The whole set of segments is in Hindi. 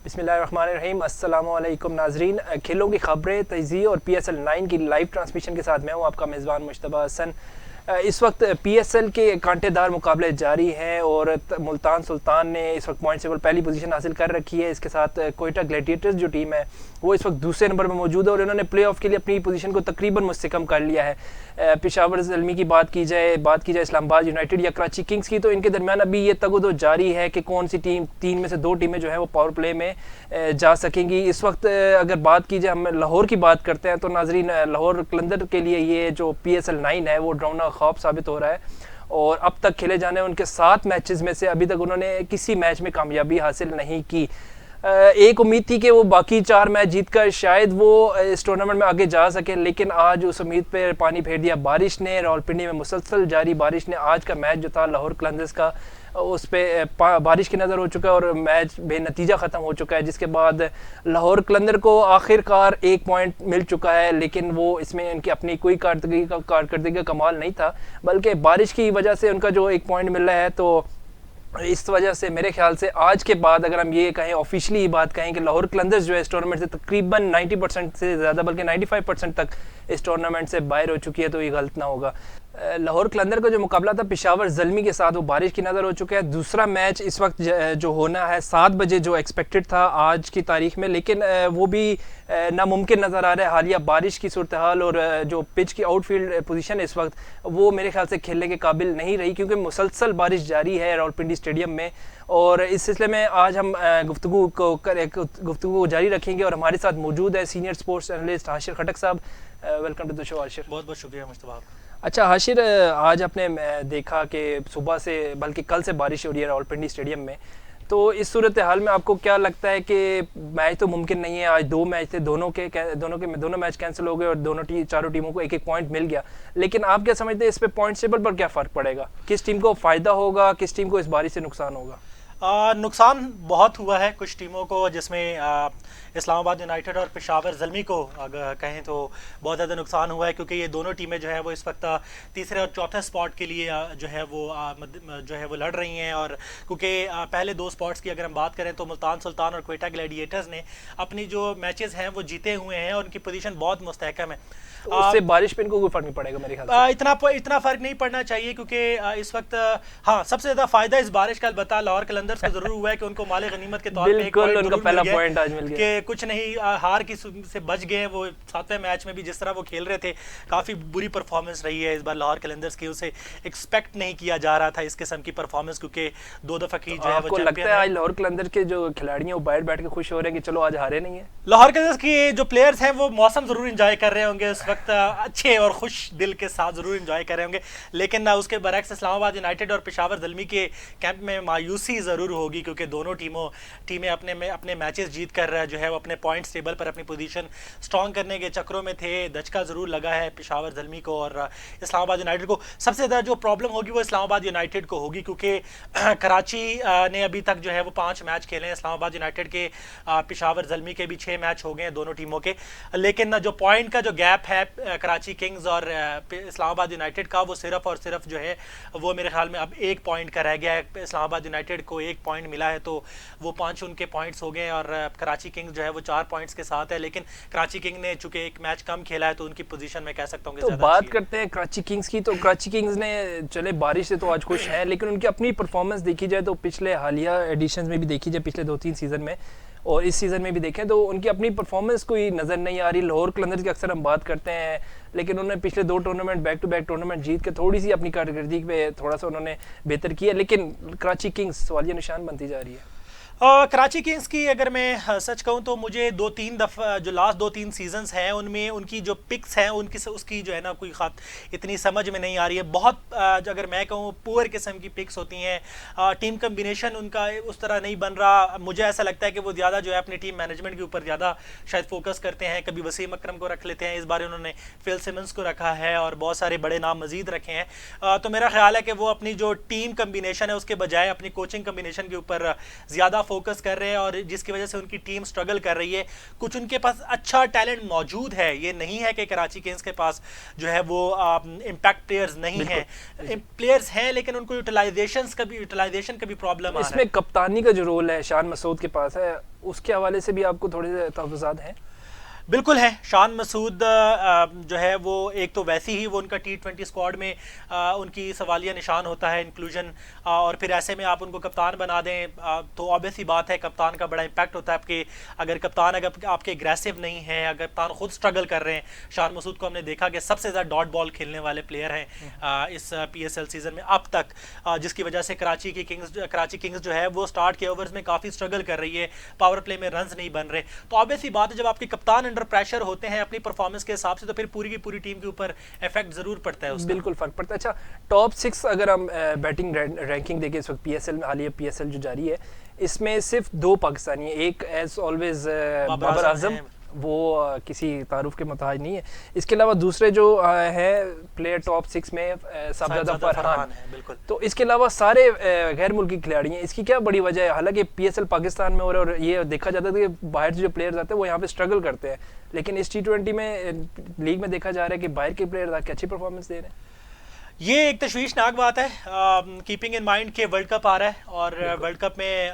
बिस्मिल्लाहिर्रहमानिर्रहीम। अस्सलामुअलैकुम नाजरीन, खेलों की खबरें, तजज़िये और PSL 9 की लाइव ट्रांसमिशन के साथ मैं हूँ आपका मेज़बान मुश्तबा हसन। इस वक्त PSL के कांटेदार मुकाबले जारी हैं और मुल्तान सुल्तान ने इस वक्त पॉइंट टेबल पहली पोजीशन हासिल कर रखी है। इसके साथ कोयटा ग्लैडिएटर्स जो टीम है वो इस वक्त दूसरे नंबर पर मौजूद है और इन्होंने प्ले ऑफ के लिए अपनी पोजीशन को तकरीबन मुस्तकम कर लिया है। पेशावर ज़ल्मी की बात की जाए इस्लामाबाद यूनाइटेड या कराची किंग्स की, तो इनके दरमियान अभी ये तगदो जारी है कि कौन सी टीम, तीन में से दो टीमें जो है वो पावर प्ले में जा सकेंगी। इस वक्त अगर बात की जाए, हम लाहौर की बात करते हैं तो नाजरीन, लाहौर कलंदर के लिए ये जो PSL 9 है वो डरावना ख्वाब साबित हो रहा है और अब तक खेले जाने उनके 7 मैचेस में से अभी तक उन्होंने किसी मैच में कामयाबी हासिल नहीं की। एक उम्मीद थी कि वो बाकी 4 मैच जीतकर शायद वो इस टूर्नामेंट में आगे जा सके, लेकिन आज उस उम्मीद पर पानी फेर दिया बारिश ने। रावलपिंडी में मुसलसल जारी बारिश ने आज का मैच जो था लाहौर कलंदर्स का, उस पर बारिश की नज़र हो चुका है और मैच बेनतीजा ख़त्म हो चुका है, जिसके बाद लाहौर कलंदर को आखिरकार 1 पॉइंट मिल चुका है। लेकिन वो इसमें उनकी अपनी कोई कारकर्दगी का कमाल नहीं था, बल्कि बारिश की वजह से उनका जो 1 पॉइंट मिल रहा है। तो इस वजह से मेरे ख्याल से आज के बाद अगर हम ये कहें, ऑफिशियली ये बात कहें कि लाहौर कलंदर्स जो है इस टूर्नामेंट से तकरीबन 90% से ज़्यादा, बल्कि 95% तक इस टूर्नामेंट से बाहर हो चुकी है, तो ये गलत ना होगा। लाहौर कलंदर का जो मुकाबला था पेशावर ज़ल्मी के साथ, वो बारिश की नज़र हो चुका है। दूसरा मैच इस वक्त जो होना है 7 बजे जो एक्सपेक्टेड था आज की तारीख में, लेकिन वो भी नामुमकिन नज़र आ रहा है। हालिया बारिश की सूरत हाल और जो पिच की आउटफील्ड पोजीशन इस वक्त वो मेरे ख्याल से खेलने के काबिल नहीं रही, क्योंकि मुसलसल बारिश जारी है रावलपिंडी स्टेडियम में। और इस सिलसिले में आज हम गुफ्तगू जारी रखेंगे और हमारे साथ मौजूद है senior sports analyst Hashir Khattak साहब। Welcome to the show Hashir. बहुत बहुत शुक्रिया मुश्तबा। अच्छा हाशिर, आज आपने देखा कि सुबह से, बल्कि कल से बारिश हो रही है रावलपिंडी स्टेडियम में, तो इस सूरत हाल में आपको क्या लगता है कि मैच तो मुमकिन नहीं है? आज 2 मैच थे, दोनों मैच कैंसिल हो गए और चारों टीमों को 1-1 पॉइंट मिल गया, लेकिन आप क्या समझते हैं इस पे पॉइंट टेबल पर क्या फ़र्क पड़ेगा? किस टीम को फ़ायदा होगा, किस टीम को इस बारिश से नुकसान होगा? नुकसान बहुत हुआ है कुछ टीमों को, जिसमें इस्लामाबाद यूनाइटेड और पेशावर ज़ल्मी को अगर कहें तो बहुत ज़्यादा नुकसान हुआ है, क्योंकि ये दोनों टीमें जो है वो इस वक्त तीसरे और चौथे स्पॉट के लिए जो है वो लड़ रही हैं। और क्योंकि पहले 2 स्पॉट्स की अगर हम बात करें तो मुल्तान सुल्तान और कोयटा ग्लैडिएटर्स ने अपनी जो मैचेस हैं वो जीते हुए हैं और उनकी पोजीशन बहुत मुस्तहकम है। तो उससे बारिश पे इनको कोई फर्क नहीं पड़ेगा मेरे ख्याल से। इतना फर्क नहीं पड़ना चाहिए, क्योंकि इस वक्त हाँ सबसे ज्यादा फायदा इस बारिश का अलबत्ता लाहौर कलंदर्स को जरूर हुआ है कि उनको माले गनीमत के तौर पे एक उनका पहला पॉइंट आज मिल गया कि कुछ नहीं हार की से बच गए। वो 7वें मैच में भी जिस तरह वो खेल रहे थे, काफी बुरी परफॉर्मेंस रही है इस बार लाहौर कलंदर्स की। उसे एक्सपेक्ट नहीं किया जा रहा था इस किस्म की परफॉर्मेंस, क्योंकि 2 दफा की जो है वो लगता है आज लाहौर कलंदर के जो खिलाड़ी हैं वो बाहर बैठ के खुश हो रहे हैं कि चलो आज हारे नहीं है। लाहौर कलंदर्स की जो प्लेयर्स हैं वो मौसम जरूर इंजॉय कर रहे होंगे इस वक्त, अच्छे और खुश दिल के साथ जरूर एंजॉय कर रहे होंगे, लेकिन उसके बरक्स इस्लामाबाद यूनाइटेड और पेशावर ज़ल्मी के कैंप में मायूसी ज़रूर होगी, क्योंकि दोनों टीमें अपने मैचेस जीत कर जो है वो अपने पॉइंट्स टेबल पर अपनी पोजीशन स्ट्रॉन्ग करने के चक्रों में थे। दचका ज़रूर लगा है पेशावर ज़ल्मी को और इस्लामाबाद यूनाइटेड को। सबसे ज़्यादा जो प्रॉब्लम होगी वो इस्लामाबाद यूनाइटेड को होगी, क्योंकि कराची ने अभी तक जो है वो 5 मैच खेले हैं। इस्लामाबाद यूनाइटेड के पेशावर ज़ल्मी के भी 6 मैच हो गए हैं दोनों टीमों के, लेकिन जो पॉइंट का जो गैप है कराची किंग्स और इस्लामाबाद यूनाइटेड का, वो सिर्फ और सिर्फ जो है वो मेरे ख्याल में अब 1 पॉइंट का रह गया है। इस्लामाबाद यूनाइटेड को 1 पॉइंट मिला है, तो वो 5 उनके पॉइंट्स हो गए और कराची किंग्स जो है वो 4 पॉइंट्स के साथ है। लेकिन कराची किंग ने चूंकि 1 मैच कम खेला है तो उनकी पोजीशन में कह सकता हूँ। तो बात करते हैं कराची किंग्स की, तो कराची किंग्स ने चले बारिश से तो आज खुश है, लेकिन उनकी अपनी परफॉर्मेंस देखी जाए तो पिछले हालिया एडिशंस में भी देखी जाए, पिछले 2-3 सीजन में और इस सीज़न में भी देखें, तो उनकी अपनी परफॉर्मेंस कोई नज़र नहीं आ रही। लाहौर कलंदर्स की अक्सर हम बात करते हैं, लेकिन उन्होंने पिछले 2 tournament back to back tournament जीत के थोड़ी सी अपनी कारकर्दगी पे थोड़ा सा उन्होंने बेहतर किया, लेकिन कराची किंग्स सवालिया निशान बनती जा रही है। कराची किंग्स की अगर मैं सच कहूँ तो मुझे 2-3 दफ़ा जो लास्ट 2-3 सीजन्स हैं उनमें उनकी जो पिक्स हैं उसकी जो है ना कोई खास इतनी समझ में नहीं आ रही है। बहुत अगर मैं कहूँ पुअर किस्म की पिक्स होती हैं, टीम कम्बिनेशन उनका उस तरह नहीं बन रहा। मुझे ऐसा लगता है कि वो ज़्यादा जो है अपनी टीम मैनेजमेंट के ऊपर ज़्यादा शायद फोकस करते हैं। कभी वसीम अकरम को रख लेते हैं, इस बार उन्होंने फिल सिमंस को रखा है और बहुत सारे बड़े नाम मजीद रखे हैं। तो मेरा ख्याल है कि वो अपनी जो टीम कम्बिनेशन है उसके बजाय अपनी कोचिंग कम्बिनेशन के ऊपर ज़्यादा फोकस कर रहे हैं और जिसकी वजह से उनकी टीम स्ट्रगल कर रही है। कुछ उनके पास अच्छा टैलेंट मौजूद है, ये नहीं है कि कराची किंग्स के पास जो है वो इम्पैक्ट प्लेयर्स नहीं है, प्लेयर्स हैं लेकिन उनको यूटिलाइजेशन का भी प्रॉब्लम आ रहा है। इसमें कप्तानी का जो रोल है शान मसूद के पास है, उसके हवाले से भी आपको थोड़े से तहफ़्फ़ुज़ात हैं? बिल्कुल है। शान मसूद जो है वो एक तो वैसे ही वो उनका T20 स्क्वाड में उनकी सवालिया निशान होता है इंक्लूजन, और फिर ऐसे में आप उनको कप्तान बना दें तो ऑब्वियस ही बात है कप्तान का बड़ा इम्पैक्ट होता है आपके। अगर कप्तान आपके एग्रेसिव नहीं है, अगर कप्तान खुद स्ट्रगल कर रहे हैं, शान मसूद को हमने देखा कि सबसे ज़्यादा डॉट बॉल खेलने वाले प्लेयर हैं इस PSL सीज़न में अब तक, जिसकी वजह से कराची किंग्स जो है वो स्टार्ट के ओवर्स में काफ़ी स्ट्रगल कर रही है, पावर प्ले में रन्स नहीं बन रहे। तो ऑब्वियस ही बात है जब आपके कप्तान प्रेशर होते हैं अपनी परफॉर्मेंस के हिसाब से तो फिर पूरी की पूरी टीम के ऊपर इफेक्ट जरूर पड़ता है उसका। बिल्कुल फर्क पड़ता है। अच्छा, टॉप 6 अगर हम बैटिंग रैंकिंग देखें इस वक्त PSL में, हालिया PSL जो जारी है, इसमें सिर्फ 2 पाकिस्तानी है। एक एज ऑलवेज बाबर आजम, वो किसी तारुफ के मुताबिक नहीं है। इसके अलावा दूसरे जो है प्लेयर टॉप 6 में साबजादा फरहान है। बिल्कुल। तो इसके अलावा सारे गैर मुल्की खिलाड़ी हैं। इसकी क्या बड़ी वजह है? हालांकि PSL पाकिस्तान में हो रहा है और ये देखा जाता है कि बाहर से जो प्लेयर्स आते हैं वो यहाँ पे स्ट्रगल करते हैं, लेकिन इस T20 में लीग में देखा जा रहा है कि बाहर के प्लेयर्स आके अच्छी परफॉर्मेंस दे रहे हैं। ये एक तशवीशनाक बात है, कीपिंग इन माइंड के वर्ल्ड कप आ रहा है और वर्ल्ड कप में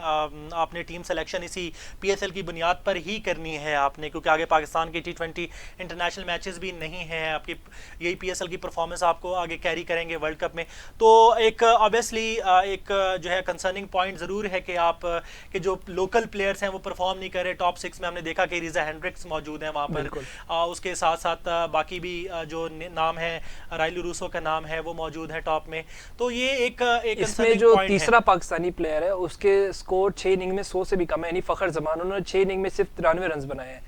आपने टीम सिलेक्शन इसी PSL की बुनियाद पर ही करनी है आपने, क्योंकि आगे पाकिस्तान के T20 इंटरनेशनल मैचेस भी नहीं हैं। आपकी यही PSL की परफॉर्मेंस आपको आगे कैरी करेंगे वर्ल्ड कप में। तो एक ऑब्वियसली एक जो है कंसर्निंग पॉइंट ज़रूर है कि आप के जो लोकल प्लेयर्स हैं वो परफॉर्म नहीं कर रहे। टॉप 6 में हमने देखा कि रीज़ा हेंड्रिक्स मौजूद है वहाँ पर, उसके साथ साथ बाकी भी जो नाम है, राइलू रूसो का नाम है वो मौजूद है टॉप में। तो ये एक इसमें जो तीसरा पाकिस्तानी प्लेयर है उसके स्कोर 6 इनिंग में 100 से भी कम है, यानी फखर जमान, उन्होंने 6 इनिंग में सिर्फ 93 रन बनाए हैं,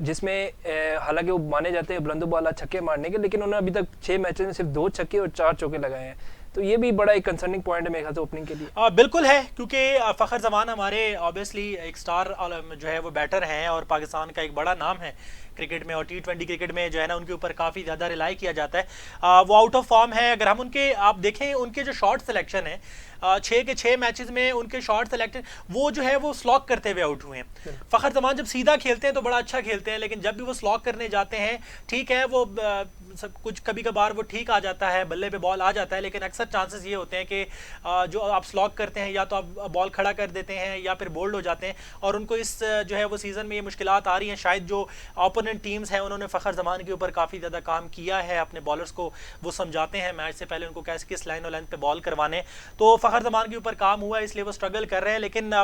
जिसमें हालांकि वो माने जाते हैं बुलंदोबाला छक्के मारने के, लेकिन उन्होंने अभी तक 6 मैचेस में सिर्फ 2 छक्के और 4 चौके लगाए हैं। तो ये भी बड़ा एक कंसर्निंग पॉइंट है मेरे ख्याल से ओपनिंग के लिए। बिल्कुल है, क्योंकि फ़खर जमान हमारे ऑब्वियसली एक स्टार जो है वो बैटर हैं और पाकिस्तान का एक बड़ा नाम है क्रिकेट में, और T20 क्रिकेट में जो है ना उनके ऊपर काफ़ी ज़्यादा रिलाई किया जाता है। वो आउट ऑफ फॉर्म है। अगर हम उनके आप देखें उनके जो शॉट सिलेक्शन है 6 के 6 मैचेस में उनके शॉट सिलेक्टेड वो जो है वो स्लॉक करते हुए आउट हुए हैं। फ़खर जमान जब सीधा खेलते हैं तो बड़ा अच्छा खेलते हैं, लेकिन जब भी वो स्लॉक करने जाते हैं ठीक है वो सब कुछ कभी कभार वो ठीक आ जाता है, बल्ले पे बॉल आ जाता है, लेकिन अक्सर चांसेस ये होते हैं कि जो आप स्लॉक करते हैं या तो आप बॉल खड़ा कर देते हैं या फिर बोल्ड हो जाते हैं, और उनको इस जो है वो सीज़न में ये मुश्किलात आ रही हैं। शायद जो ओपोनेंट टीम्स हैं उन्होंने फ़खर जमान के ऊपर काफ़ी ज़्यादा काम किया है, अपने बॉलर्स को वो समझाते हैं मैच से पहले उनको कैसे किस लाइन और लेंथ पे बॉल करवाने, तो फ़खर जमान के ऊपर काम हुआ है, इसलिए वो स्ट्रगल कर रहे हैं। लेकिन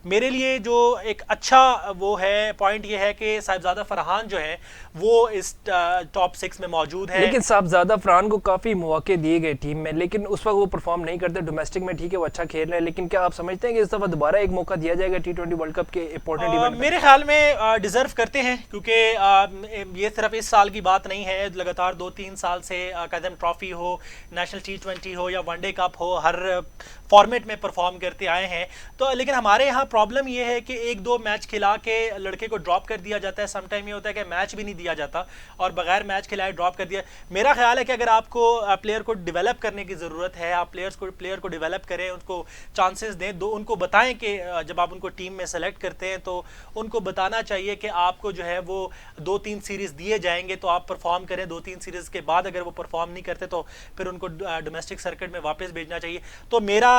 मेरे लिए जो एक अच्छा वो है पॉइंट ये है कि साहिबजादा फरहान जो है वो इस टॉप 6 में मौजूद है। लेकिन साहिबजादा फरहान को काफ़ी मौके दिए गए टीम में, लेकिन उस वक्त वो परफॉर्म नहीं करते। डोमेस्टिक में ठीक है वो अच्छा खेल रहे हैं, लेकिन क्या आप समझते हैं कि इस दफ़ा दोबारा एक मौका दिया जाएगा T20 वर्ल्ड कप के इंपॉर्टेंट इवेंट में? मेरे ख्याल में डिजर्व करते हैं, क्योंकि ये सिर्फ इस साल की बात नहीं है, लगातार 2-3 साल से कदम ट्रॉफी हो, नेशनल T20 हो या वनडे कप हो, हर फॉर्मेट में परफॉर्म करते आए हैं। तो लेकिन हमारे यहाँ प्रॉब्लम ये है कि 1-2 मैच खिला के लड़के को ड्रॉप कर दिया जाता है। समटाइम ये होता है कि मैच भी नहीं दिया जाता और बगैर मैच खिलाए ड्रॉप कर दिया। मेरा ख्याल है कि अगर आपको प्लेयर को डेवलप करने की ज़रूरत है, आप प्लेयर को डेवलप करें, उनको चांसेस दें, उनको बताएं कि जब आप उनको टीम में सेलेक्ट करते हैं तो उनको बताना चाहिए कि आपको जो है वो 2-3 सीरीज़ दिए जाएंगे तो आप परफॉर्म करें। 2-3 सीरीज़ के बाद अगर वो परफॉर्म नहीं करते तो फिर उनको डोमेस्टिक सर्किट में वापस भेजना चाहिए। तो मेरा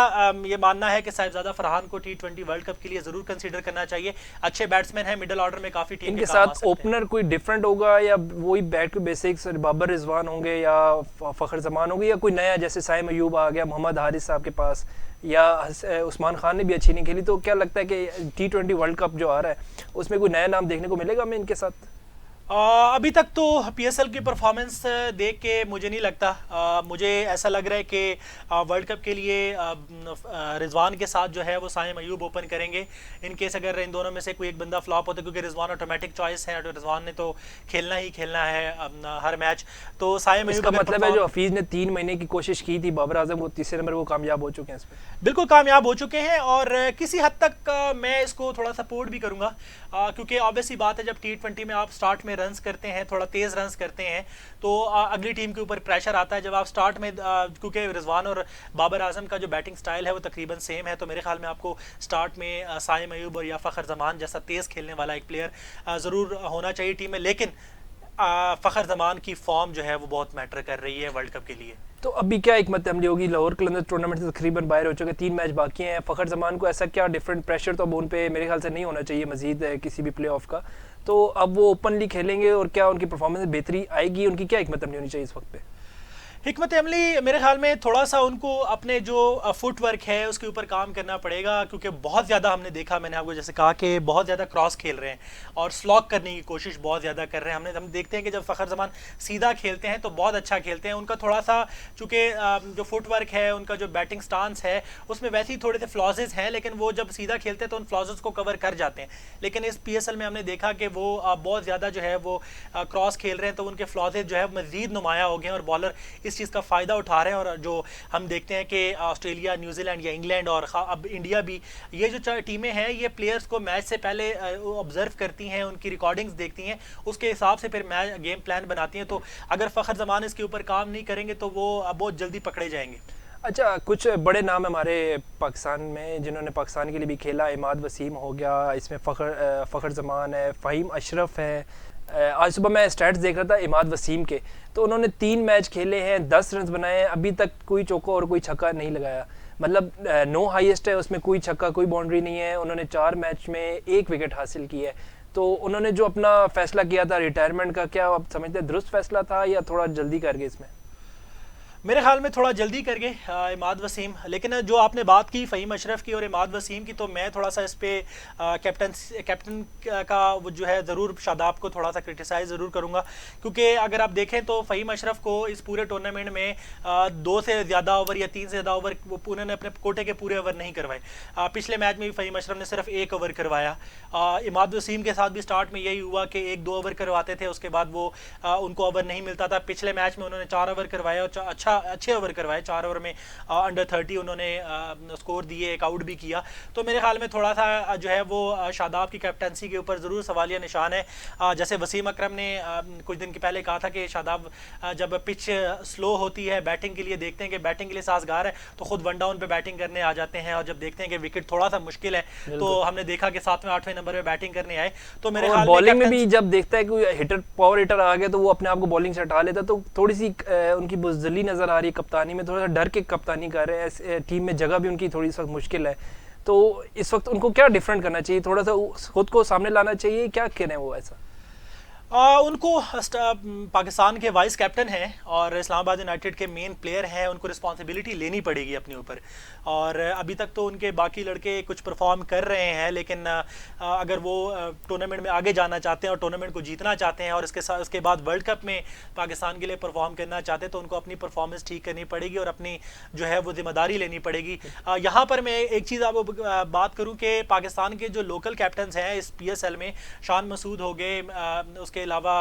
ये मानना है कि साहिबजादा फरहान को T20 वर्ल्ड कप के लिए ज़रूर कंसीडर करना चाहिए। अच्छे बैट्समैन हैं, मिडिल ऑर्डर में काफ़ी टीम इनके साथ ओपनर कोई डिफरेंट होगा या वही बैट के बेसिक्स बाबर रिजवान होंगे या फ़खर जमान होंगे, या कोई नया जैसे साइम अयूब आ गया, मोहम्मद हारिस साहब के पास, या उस्मान खान ने भी अच्छी नहीं खेली? तो क्या लगता है कि T20 वर्ल्ड कप जो आ रहा है उसमें कोई नया नाम देखने को मिलेगा हमें इनके साथ? अभी तक तो PSL की परफॉर्मेंस देख के मुझे नहीं लगता। मुझे ऐसा लग रहा है कि वर्ल्ड कप के लिए रिजवान के साथ जो है वो साइम अयूब ओपन करेंगे। इन केस अगर इन दोनों में से कोई एक बंदा फ्लॉप होता है, क्योंकि रिजवान ऑटोमेटिक चॉइस है, रिजवान ने तो खेलना ही खेलना है हर मैच, तो साइम अयूब का मतलब है जो हफीज़ ने 3 महीने की कोशिश की थी बाबर आजम को तीसरे नंबर वो कामयाब हो चुके हैं, इस पर बिल्कुल कामयाब हो चुके हैं। और किसी हद तक मैं इसको थोड़ा सपोर्ट भी करूंगा, क्योंकि ऑब्वियसली बात है जब T20 में आप स्टार्ट में में रन्स करते हैं, थोड़ा तेज़ रन्स करते हैं, तो अगली टीम के ऊपर प्रेशर आता है। जब आप स्टार्ट में क्योंकि रिजवान और बाबर आजम का जो बैटिंग स्टाइल है वो तकरीबन सेम है, तो मेरे ख्याल में आपको स्टार्ट में साइम अयूब और या फ़खर जमान जैसा तेज़ खेलने वाला एक प्लेयर ज़रूर होना चाहिए टीम में। लेकिन फ़खर जमान की फॉर्म जो है वो बहुत मैटर कर रही है वर्ल्ड कप के लिए। तो अभी क्या हिकमत अमली होगी? लाहौर कलंदर्स टूर्नामेंट से तकरीबन बाहर हो चुके, 3 मैच बाकी हैं। फ़खर जमान को ऐसा क्या डिफरेंट प्रेशर तो अब उन पे मेरे ख्याल से नहीं होना चाहिए मजीद किसी भी प्ले ऑफ का, तो अब वो ओपनली खेलेंगे और क्या उनकी परफॉर्मेंस बेहतरी आएगी? उनकी क्या हिकमत अमली होनी चाहिए इस वक्त पे? हिकमत अमली मेरे ख्याल में थोड़ा सा उनको अपने जो फुट वर्क है उसके ऊपर काम करना पड़ेगा, क्योंकि बहुत ज़्यादा हमने देखा, मैंने आपको जैसे कहा कि बहुत ज़्यादा क्रॉस खेल रहे हैं और स्लॉक करने की कोशिश बहुत ज़्यादा कर रहे हैं। हम देखते हैं कि जब फ़खर जमान सीधा खेलते हैं तो बहुत अच्छा खेलते हैं। उनका थोड़ा सा चूँकि जो फुट वर्क है, उनका जो बैटिंग स्टांस है उसमें वैसे ही थोड़े से फ्लॉजेज़ हैं, लेकिन वो जब सीधा खेलते हैं तो उन फ्लॉजेज़ को कवर कर जाते हैं। लेकिन इस PSL में हमने देखा कि वो बहुत ज़्यादा जो है वो क्रॉस खेल रहे हैं, तो उनके फ्लॉजेज़ जो है मज़ीद नुमाया हो गए हैं और बॉलर इस चीज़ का फ़ायदा उठा रहे हैं। और जो हम देखते हैं कि ऑस्ट्रेलिया, न्यूजीलैंड या इंग्लैंड और अब इंडिया भी, ये जो टीमें हैं ये प्लेयर्स को मैच से पहले ऑब्जर्व करती हैं, उनकी रिकॉर्डिंग्स देखती हैं, उसके हिसाब से फिर मैच गेम प्लान बनाती हैं। तो अगर फ़खर जमान इसके ऊपर काम नहीं करेंगे तो वो बहुत जल्दी पकड़े जाएंगे। अच्छा, कुछ बड़े नाम हमारे पाकिस्तान में जिन्होंने पाकिस्तान के लिए भी खेला, इमाद वसीम हो गया, इसमें फ़खर जमान है, फ़हीम अशरफ है। आज सुबह मैं स्टैट्स देख रहा था इमाद वसीम के, तो उन्होंने 3 मैच खेले हैं, 10 रन बनाए हैं, अभी तक कोई चौका और कोई छक्का नहीं लगाया। मतलब 9 हाईएस्ट है, उसमें कोई छक्का कोई बाउंड्री नहीं है। उन्होंने 4 मैच में 1 विकेट हासिल की है। तो उन्होंने जो अपना फैसला किया था रिटायरमेंट का, क्या आप समझते हैं दुरुस्त फैसला था या थोड़ा जल्दी कर गए इसमें? मेरे ख्याल में थोड़ा जल्दी कर गए इमाद वसीम। लेकिन जो आपने बात की फ़हीम अशरफ की और इमाद वसीम की, तो मैं थोड़ा सा इस पर कैप्टन का वो जो है ज़रूर शादाब को थोड़ा सा क्रिटिसाइज़ ज़रूर करूँगा, क्योंकि अगर आप देखें तो फ़हीम अशरफ को इस पूरे टूर्नामेंट में 2 से ज़्यादा ओवर या 3 से ज़्यादा ओवर उन्होंने अपने कोटे के पूरे ओवर नहीं करवाए। पिछले मैच में भी फ़हीम अशरफ ने सिर्फ 1 ओवर करवाया। इमाद वसीम के साथ भी स्टार्ट में यही हुआ कि 1-2 ओवर करवाते थे, उसके बाद वो उनको ओवर नहीं मिलता था। पिछले मैच में उन्होंने 4 ओवर करवाया और अच्छे ओवर करवाए। 4 ओवर में अंडर 30 उन्होंने स्कोर दिए, एक आउट भी किया। तो मेरे ख्याल में थोड़ा सा जो है वो शादाब की कैप्टनसी के ऊपर ज़रूर सवालिया निशान है। जैसे वसीम अकरम ने कुछ दिन के पहले कहा था कि शादाब जब पिच स्लो होती है बैटिंग के लिए, देखते हैं कि बैटिंग के लिए साजगार है, तो खुद 1 डाउन पे बैटिंग करने आ जाते हैं, और जब देखते हैं कि विकेट थोड़ा सा मुश्किल है तो हमने देखा कि 7वें 8वें नंबर पे बैटिंग करने आए। तो मेरे ख्याल में बॉलिंग में भी जब देखता है कि हिटर पावर हिटर आ गया तो वो अपने आप को बॉलिंग से हटा लेता, तो थोड़ी सी उनकी बुज़दिली नजर आ रही है कप्तानी में, थोड़ा सा डर के कप्तानी कर रहे हैं, टीम में जगह भी उनकी थोड़ी सी मुश्किल है। तो इस वक्त उनको क्या डिफरेंट करना चाहिए? थोड़ा सा खुद को सामने लाना चाहिए, क्या कह रहे हैं वो ऐसा? उनको पाकिस्तान के वाइस कैप्टन हैं और इस्लामाबाद यूनाइटेड के मेन प्लेयर हैं, उनको रिस्पॉन्सिबिलिटी लेनी पड़ेगी अपने ऊपर। और अभी तक तो उनके बाकी लड़के कुछ परफॉर्म कर रहे हैं, लेकिन अगर वो टूर्नामेंट में आगे जाना चाहते हैं और टूर्नामेंट को जीतना चाहते हैं और उसके बाद वर्ल्ड कप में पाकिस्तान के लिए परफॉर्म करना चाहते हैं, तो उनको अपनी परफॉर्मेंस ठीक करनी पड़ेगी और अपनी जो है वो जिम्मेदारी लेनी पड़ेगी। यहाँ पर मैं एक चीज़ आपको बात करूँ कि पाकिस्तान के जो लोकल कैप्टन्स हैं इस PSL में, शान मसूद हो गए, उसके अलावा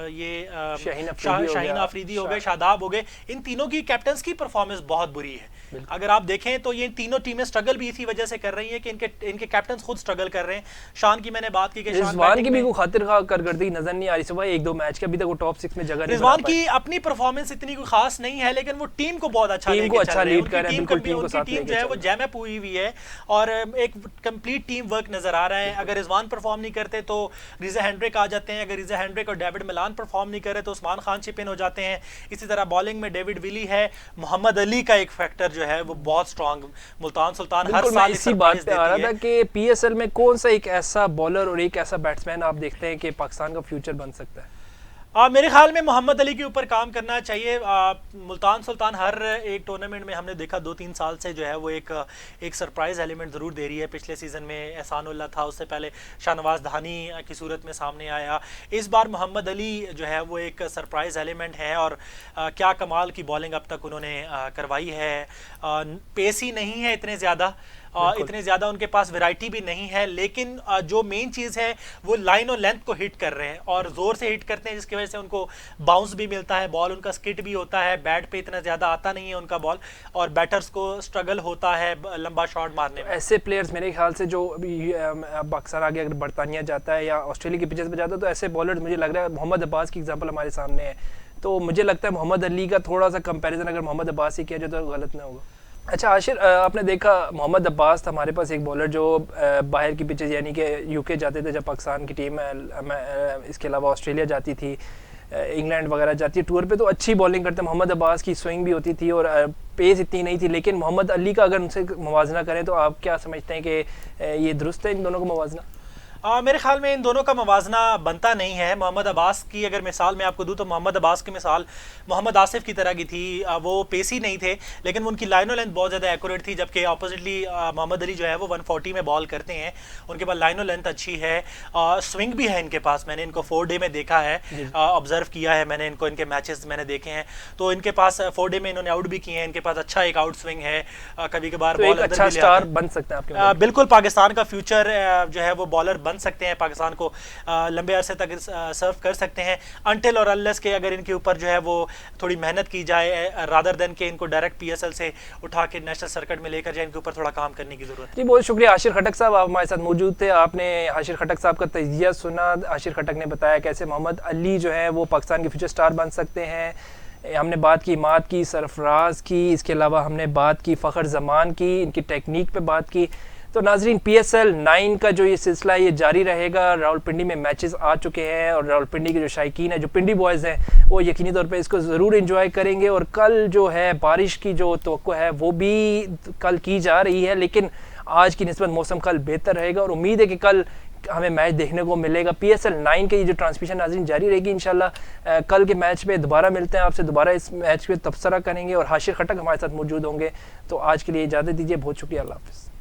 ये शाहीन आफरीदी हो गए, शादाब हो गए, इन तीनों की कैप्टन्स की परफॉर्मेंस बहुत बुरी है। अगर आप देखें तो ये तीनों टीमें स्ट्रगल भी इसी वजह से कर रही हैं कि इनके कैप्टन्स खुद स्ट्रगल कर रहे हैं। शान की मैंने बात की कि रिजवान की भी कोई खातिर कारकर्दगी नजर नहीं आ रही सुबह 1-2 मैच के, अभी तक वो टॉप 6 में जगह नहीं। रिजवान की अपनी परफॉर्मेंस इतनी कोई खास नहीं है, लेकिन वो टीम को बहुत अच्छा लीड कर रहे हैं। बिल्कुल टीम को साथ लेके जो है वो जैम अप हुई हुई है और एक कंप्लीट टीम वर्क नजर आ रहा है। अगर रिजवान परफॉर्म नहीं करते तो रिजा हेंड्रिक आ जाते हैं, अगर रिजा हेंड्रिक और डेविड मिलान परफॉर्म नहीं करे तो उस्मान खान चिप इन हो जाते हैं। इसी तरह बॉलिंग में डेविड विली है, मोहम्मद अली का एक फैक्टर जो है वो बहुत स्ट्रांग, मुल्तान सुल्तान हर साल इसी बात पे आ रहा था कि PSL में कौन सा एक ऐसा बॉलर और एक ऐसा बैट्समैन आप देखते हैं कि पाकिस्तान का फ्यूचर बन सकता है? मेरे ख्याल में मोहम्मद अली के ऊपर काम करना चाहिए। मुल्तान सुल्तान हर एक टूर्नामेंट में हमने देखा 2-3 साल से जो है वो एक सरप्राइज़ एलिमेंट ज़रूर दे रही है। पिछले सीज़न में एहसानुल्लाह था, उससे पहले शाहनवाज धानी की सूरत में सामने आया। इस बार मोहम्मद अली जो है वो एक सरप्राइज़ एलिमेंट है और क्या कमाल की बॉलिंग अब तक उन्होंने करवाई है। पेस ही नहीं है इतने ज़्यादा इतने ज्यादा उनके पास वैरायटी भी नहीं है, लेकिन जो मेन चीज है वो लाइन और लेंथ को हिट कर रहे हैं और जोर से हिट करते हैं, जिसकी वजह से उनको बाउंस भी मिलता है, बॉल उनका स्किट भी होता है, बैट पे इतना ज्यादा आता नहीं है उनका बॉल, और बैटर्स को स्ट्रगल होता है लंबा शॉट मारने में। ऐसे प्लेयर्स मेरे ख्याल से जो अभी पाकिस्तान आगे अगर बरतानिया जाता है या ऑस्ट्रेलिया की पिचेस पे जाता है, तो ऐसे बॉलर मुझे लग रहा है, मोहम्मद अब्बास की एग्जांपल हमारे सामने है, तो मुझे लगता है मोहम्मद अली का थोड़ा सा कंपैरिजन अगर मोहम्मद अब्बास से किया जाए तो गलत ना होगा। अच्छा आशिर, आपने देखा मोहम्मद अब्बास था हमारे पास एक बॉलर जो बाहर की पिचेस यानी कि यूके जाते थे जब पाकिस्तान की टीम, इसके अलावा ऑस्ट्रेलिया जाती थी, इंग्लैंड वगैरह जाती है टूर पे, तो अच्छी बॉलिंग करते। मोहम्मद अब्बास की स्विंग भी होती थी और पेस इतनी नहीं थी, लेकिन मोहम्मद अली का अगर उनसे मुवाजना करें तो आप क्या समझते हैं कि ये दुरुस्त है इन दोनों का मुवाजना? मेरे ख्याल में इन दोनों का मवाजना बनता नहीं है। मोहम्मद अब्बास की अगर मिसाल मैं आपको दूं तो मोहम्मद अब्बास की मिसाल मोहम्मद आसिफ की तरह की थी। वो पेसी नहीं थे, लेकिन उनकी लाइन और लेंथ बहुत ज़्यादा एक्यूरेट थी, जबकि ऑपोजिटली मोहम्मद अली जो है वो 140 में बॉल करते हैं, उनके पास लाइन और लेंथ अच्छी है, स्विंग भी है इनके पास। मैंने इनको 4 डे में देखा है, ऑब्जर्व किया है मैंने इनको, इनके मैचेस मैंने देखे हैं, तो इनके पास 4 डे में इन्होंने आउट भी किए हैं, इनके पास अच्छा एक आउट स्विंग है, कभी कभार बॉल अच्छा स्टार बन सकते हैं आपके। बिल्कुल पाकिस्तान का फ्यूचर जो है वो बॉलर बन सकते हैं, पाकिस्तान को लंबे अरसे तक सर्व कर सकते हैं, अनटिल और अनलेस के अगर इनके ऊपर जो है वो थोड़ी मेहनत की जाए, रादर देन के इनको डायरेक्ट पीएसएल से उठा के नेशनल सर्किट में लेकर जाए, इनके ऊपर थोड़ा काम करने की जरूरत है। जी बहुत शुक्रिया आशिर खटक साहब, आप हमारे साथ मौजूद थे, आपने आशिर खटक साहब का तजिया सुना। आशिर खटक ने बताया कैसे मोहम्मद अली जो है वो पाकिस्तान के फ्यूचर स्टार बन सकते हैं। हमने बात की इमाद की, सरफराज की, इसके अलावा हमने बात की फ़खर जमान की, इनकी टेक्निक पे बात की। तो नाजरीन PSL 9 का जो ये सिलसिला ये जारी रहेगा। रावलपिंडी में मैचेस आ चुके हैं और रावलपिंडी के जो शायकीन है, जो पिंडी बॉयज़ हैं, वो यकीनी तौर पे इसको ज़रूर एंजॉय करेंगे। और कल जो है बारिश की जो तवक्को है वो भी कल की जा रही है, लेकिन आज की निस्बत मौसम कल बेहतर रहेगा और उम्मीद है कि कल हमें मैच देखने को मिलेगा। PSL 9 के ये जो ट्रांसमिशन नाज़रीन जारी रहेगी इंशाल्लाह। कल के मैच पे दोबारा मिलते हैं आपसे, दोबारा इस मैच पे तबसरा करेंगे और आशिर खटक हमारे साथ मौजूद होंगे। तो आज के लिए इजाज़त दीजिए, बहुत शुक्रिया, अल्लाह हाफ़िज़।